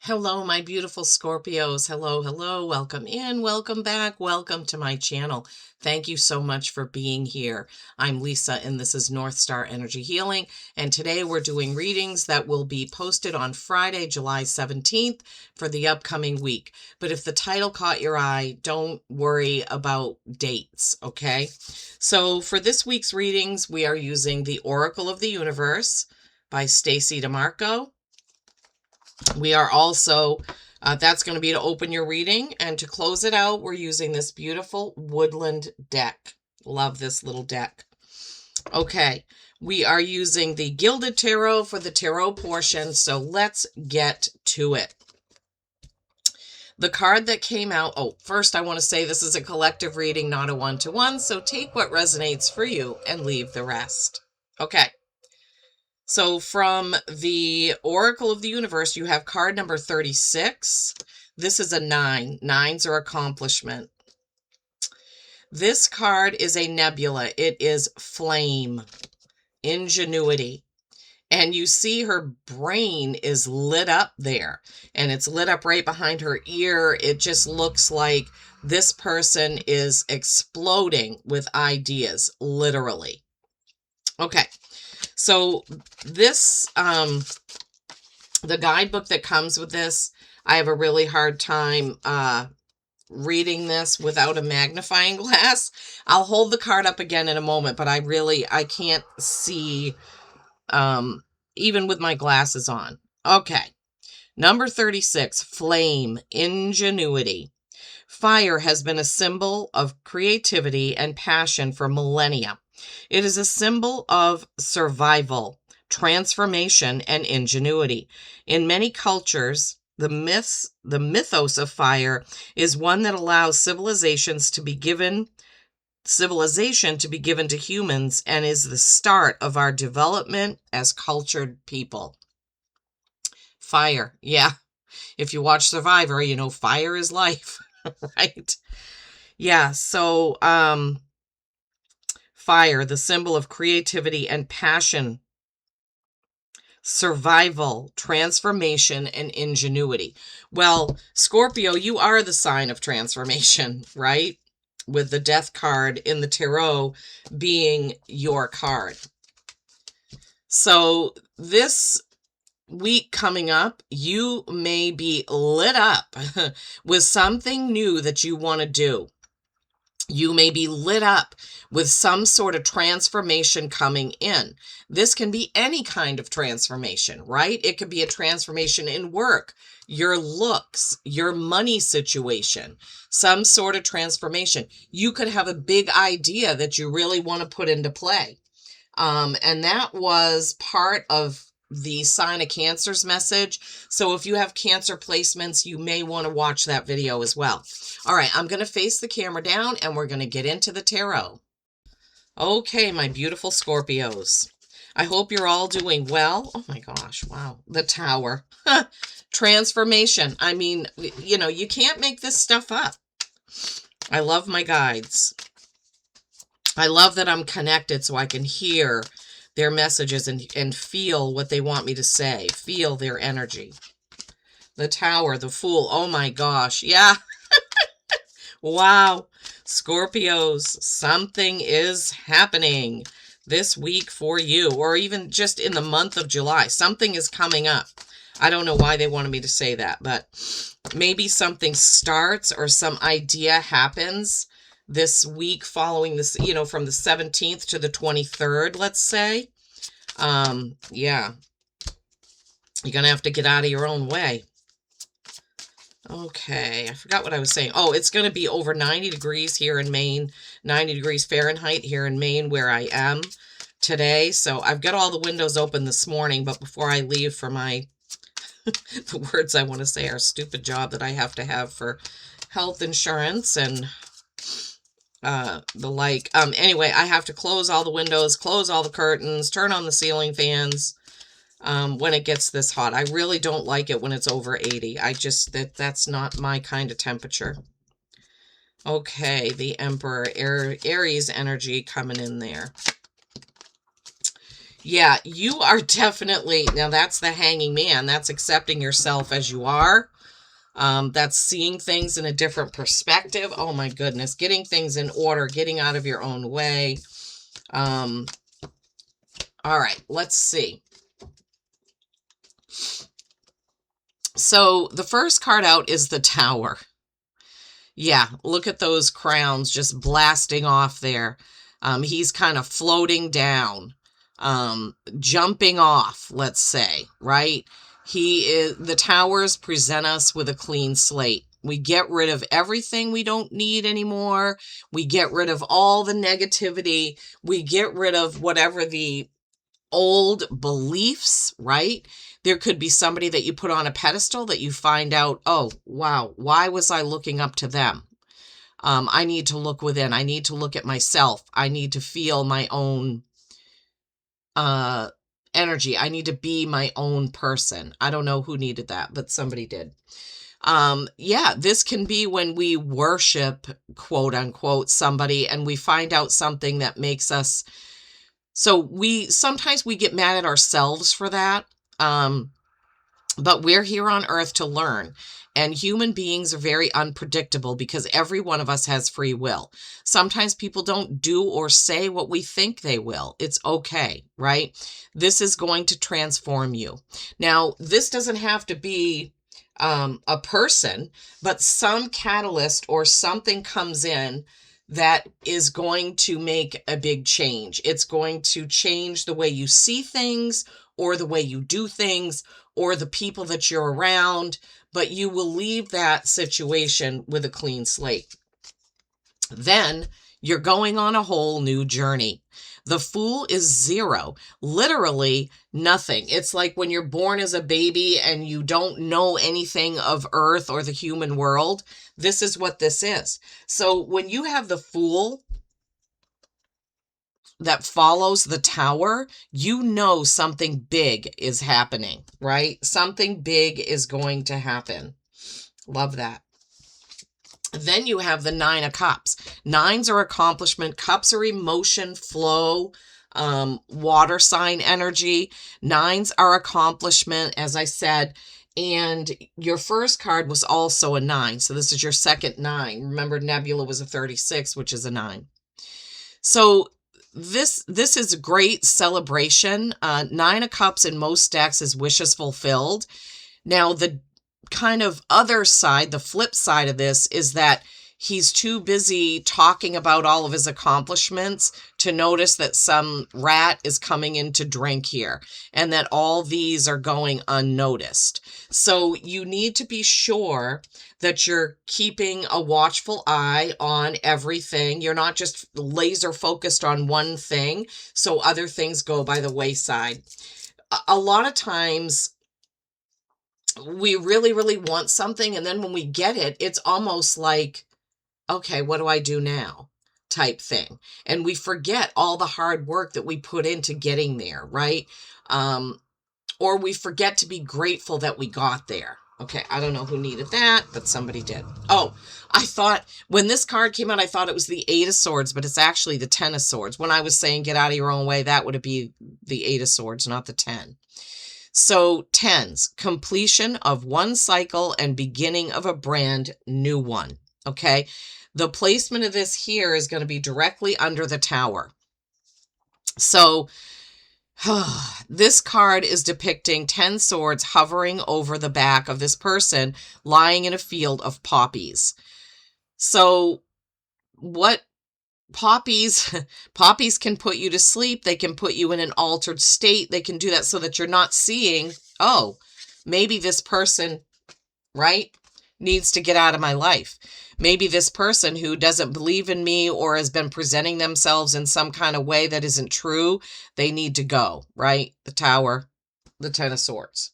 Hello, my beautiful Scorpios. Hello, hello. Welcome in, welcome back, welcome to my channel. Thank you so much for being here. I'm Lisa, and this is North Star Energy Healing. And today we're doing readings that will be posted on Friday, July 17th for the upcoming week. But if the title caught your eye, don't worry about dates, okay? So for this week's readings, we are using The Oracle of the Universe by Stacey DeMarco. We are also, that's going to be to open your reading. And to close it out, we're using this beautiful woodland deck. Love this little deck. Okay, we are using the Gilded Tarot for the tarot portion. So let's get to it. The card that came out, first I want to say this is a collective reading, not a one-to-one. So take what resonates for you and leave the rest. Okay. So from the Oracle of the Universe, you have card number 36. This is a 9. Nines are accomplishment. This card is a nebula. It is flame, ingenuity. And you see her brain is lit up there. And it's lit up right behind her ear. It just looks like this person is exploding with ideas, literally. Okay. So this, the guidebook that comes with this, I have a really hard time reading this without a magnifying glass. I'll hold the card up again in a moment, but I can't see even with my glasses on. Okay. Number 36, flame, ingenuity. Fire has been a symbol of creativity and passion for millennia. It is a symbol of survival, transformation, and ingenuity. In many cultures, the mythos of fire is one that allows civilization to be given to humans and is the start of our development as cultured people. Fire, yeah. If you watch Survivor, you know fire is life, right? Yeah, so fire, the symbol of creativity and passion, survival, transformation, and ingenuity. Well, Scorpio, you are the sign of transformation, right? With the death card in the tarot being your card. So this week coming up, you may be lit up with something new that you want to do. You may be lit up with some sort of transformation coming in. This can be any kind of transformation, right? It could be a transformation in work, your looks, your money situation, some sort of transformation. You could have a big idea that you really want to put into play. And that was part of the sign of Cancer's message. So if you have Cancer placements, you may want to watch that video as well. All right, I'm going to face the camera down and we're going to get into the tarot. Okay, my beautiful Scorpios. I hope you're all doing well. Oh my gosh, wow. The Tower. Transformation. I mean, you know, you can't make this stuff up. I love my guides. I love that I'm connected so I can hear their messages and feel what they want me to say. Feel their energy. The Tower, the Fool. Oh my gosh. Yeah. Wow. Scorpios, something is happening this week for you, or even just in the month of July. Something is coming up. I don't know why they wanted me to say that, but maybe something starts or some idea happens this week following this, you know, from the 17th to the 23rd, let's say. Yeah. You're going to have to get out of your own way. Okay, I forgot what I was saying. Oh, it's going to be over 90 degrees here in Maine, 90 degrees Fahrenheit here in Maine where I am today. So I've got all the windows open this morning, but before I leave for my, the words I want to say are stupid job that I have to have for health insurance and the like. Anyway, I have to close all the windows, close all the curtains, turn on the ceiling fans when it gets this hot. I really don't like it when it's over 80. That's not my kind of temperature. Okay, the Emperor, Aries energy coming in there. Yeah, you are definitely, now that's the hanging man. That's accepting yourself as you are. That's seeing things in a different perspective. Oh my goodness, getting things in order, getting out of your own way. Um, all right, let's see. So the first card out is the Tower. Yeah, look at those crowns just blasting off there. He's kind of floating down, jumping off, let's say, right? The towers present us with a clean slate. We get rid of everything we don't need anymore. We get rid of all the negativity. We get rid of whatever the old beliefs, right? There could be somebody that you put on a pedestal that you find out, oh, wow, why was I looking up to them? I need to look within. I need to look at myself. I need to feel my own uh, energy. I need to be my own person. I don't know who needed that, but somebody did. Yeah, this can be when we worship, quote unquote, somebody and we find out something that makes us, so sometimes we get mad at ourselves for that. But we're here on earth to learn. And human beings are very unpredictable because every one of us has free will. Sometimes people don't do or say what we think they will. It's okay, right? This is going to transform you. Now, this doesn't have to be a person, but some catalyst or something comes in that is going to make a big change. It's going to change the way you see things or the way you do things or the people that you're around, but you will leave that situation with a clean slate. Then you're going on a whole new journey. The Fool is zero, literally nothing. It's like when you're born as a baby and you don't know anything of Earth or the human world. This is what this is. So when you have the Fool that follows the Tower, you know something big is happening, right? Something big is going to happen. Love that. Then you have the Nine of Cups. Nines are accomplishment. Cups are emotion, flow, water sign energy. Nines are accomplishment, as I said. And your first card was also a 9. So this is your second 9. Remember, Nebula was a 36, which is a 9. So this is a great celebration. 9 of Cups in most decks is wishes fulfilled. Now, the kind of other side, the flip side of this is that he's too busy talking about all of his accomplishments to notice that some rat is coming in to drink here and that all these are going unnoticed. So you need to be sure that you're keeping a watchful eye on everything. You're not just laser focused on one thing, so other things go by the wayside. A lot of times we really, really want something. And then when we get it, it's almost like, okay, what do I do now? Type thing. And we forget all the hard work that we put into getting there, right? Or we forget to be grateful that we got there. Okay, I don't know who needed that, but somebody did. Oh, I thought when this card came out, I thought it was the 8 of Swords, but it's actually the 10 of Swords. When I was saying get out of your own way, that would be the 8 of Swords, not the 10. So 10s, completion of one cycle and beginning of a brand new one. Okay. The placement of this here is going to be directly under the Tower. So this card is depicting 10 swords hovering over the back of this person lying in a field of poppies. So what poppies can put you to sleep. They can put you in an altered state. They can do that so that you're not seeing, oh, maybe this person, right, needs to get out of my life. Maybe this person who doesn't believe in me or has been presenting themselves in some kind of way that isn't true, they need to go, right? The Tower, the 10 of Swords.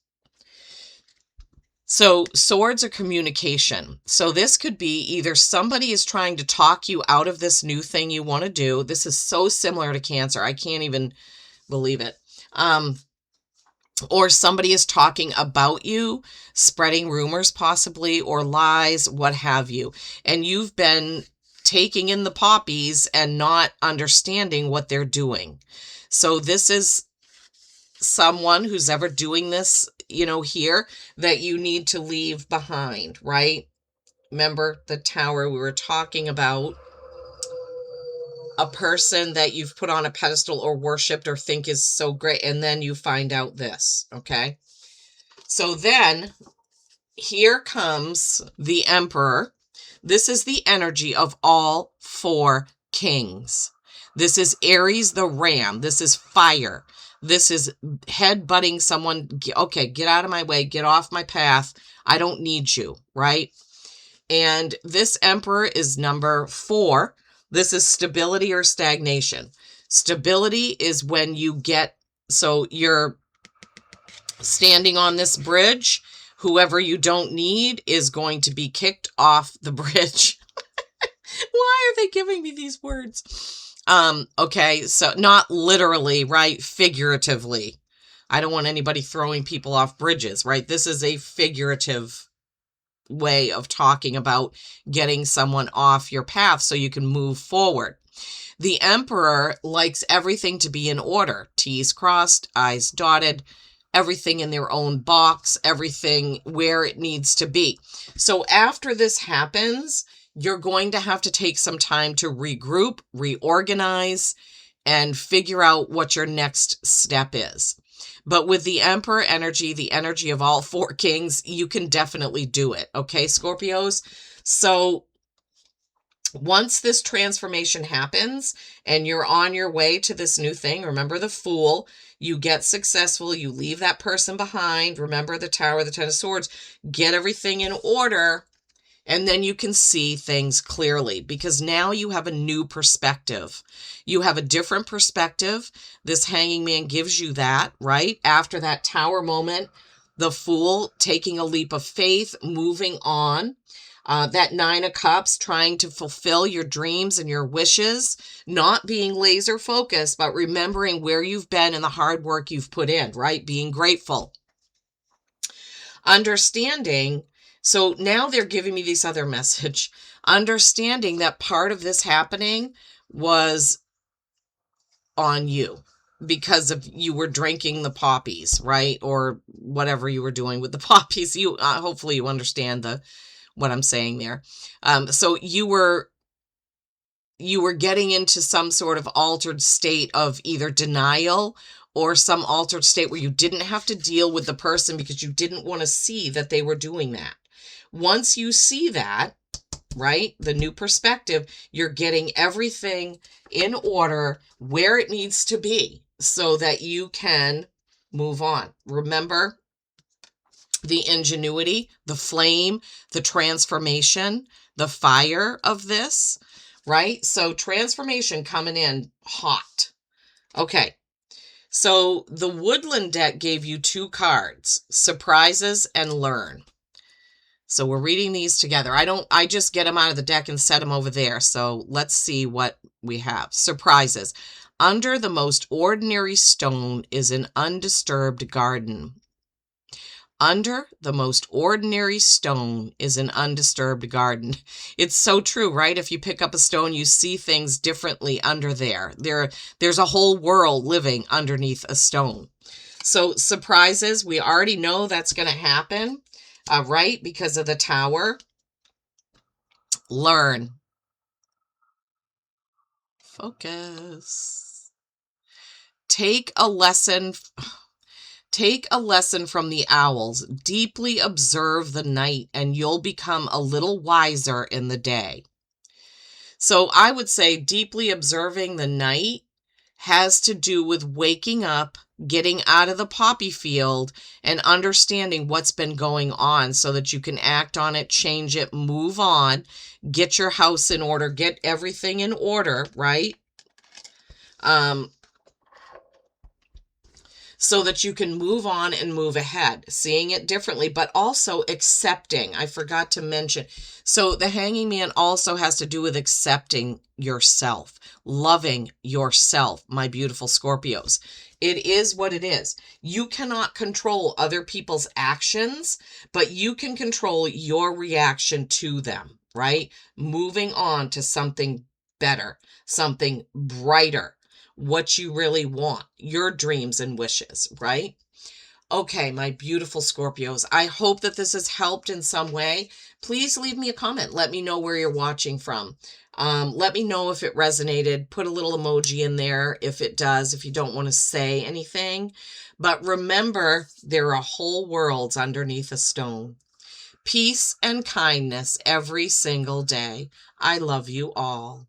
So swords are communication. So this could be either somebody is trying to talk you out of this new thing you want to do. This is so similar to Cancer. I can't even believe it. Or somebody is talking about you, spreading rumors possibly, or lies, what have you. And you've been taking in the poppies and not understanding what they're doing. So this is someone who's ever doing this, here, that you need to leave behind, right? Remember the tower we were talking about, a person that you've put on a pedestal or worshiped or think is so great, and then you find out this, okay? So then here comes the Emperor. This is the energy of all four kings. This is Aries the ram. This is fire. This is head-butting someone. Okay, get out of my way. Get off my path. I don't need you, right? And this Emperor is number 4. This is stability or stagnation. Stability is when you get, so you're standing on this bridge. Whoever you don't need is going to be kicked off the bridge. Why are they giving me these words? Okay, so not literally, right? Figuratively. I don't want anybody throwing people off bridges, right? This is a figurative way of talking about getting someone off your path so you can move forward. The Emperor likes everything to be in order. T's crossed, I's dotted, everything in their own box, everything where it needs to be. So after this happens, you're going to have to take some time to regroup, reorganize, and figure out what your next step is. But with the Emperor energy, the energy of all four kings, you can definitely do it. Okay, Scorpios? So once this transformation happens and you're on your way to this new thing, remember the Fool, you get successful, you leave that person behind, remember the Tower, the Ten of Swords, get everything in order, and then you can see things clearly because now you have a new perspective. You have a different perspective. This Hanging Man gives you that, right? After that Tower moment, the Fool taking a leap of faith, moving on. That Nine of Cups, trying to fulfill your dreams and your wishes, not being laser focused, but remembering where you've been and the hard work you've put in, right? Being grateful. Understanding. So now they're giving me this other message. Understanding that part of this happening was on you because of you were drinking the poppies, right? Or whatever you were doing with the poppies. You hopefully you understand what I'm saying there. So you were getting into some sort of altered state of either denial or some altered state where you didn't have to deal with the person because you didn't want to see that they were doing that. Once you see that, right, the new perspective, you're getting everything in order where it needs to be so that you can move on. Remember the ingenuity, the flame, the transformation, the fire of this, right? So transformation coming in hot. Okay. So the Woodland deck gave you 2 cards, surprises and learn. So we're reading these together. I just get them out of the deck and set them over there. So let's see what we have. Surprises. Under the most ordinary stone is an undisturbed garden. Under the most ordinary stone is an undisturbed garden. It's so true, right? If you pick up a stone, you see things differently under there. There's a whole world living underneath a stone. So surprises, we already know that's going to happen, right? Because of the Tower. Learn. Focus. Take a lesson from the owls. Deeply observe the night and you'll become a little wiser in the day. So I would say deeply observing the night has to do with waking up, getting out of the poppy field, and understanding what's been going on so that you can act on it, change it, move on, get your house in order, get everything in order, right? So that you can move on and move ahead, seeing it differently, but also accepting. I forgot to mention. So the Hanging Man also has to do with accepting yourself, loving yourself, my beautiful Scorpios. It is what it is. You cannot control other people's actions, but you can control your reaction to them, right? Moving on to something better, something brighter. what you really want, your dreams and wishes, right? Okay, my beautiful Scorpios, I hope that this has helped in some way. Please leave me a comment. Let me know where you're watching from. Let me know if it resonated. Put a little emoji in there if it does, if you don't want to say anything. But remember, there are whole worlds underneath a stone. Peace and kindness every single day. I love you all.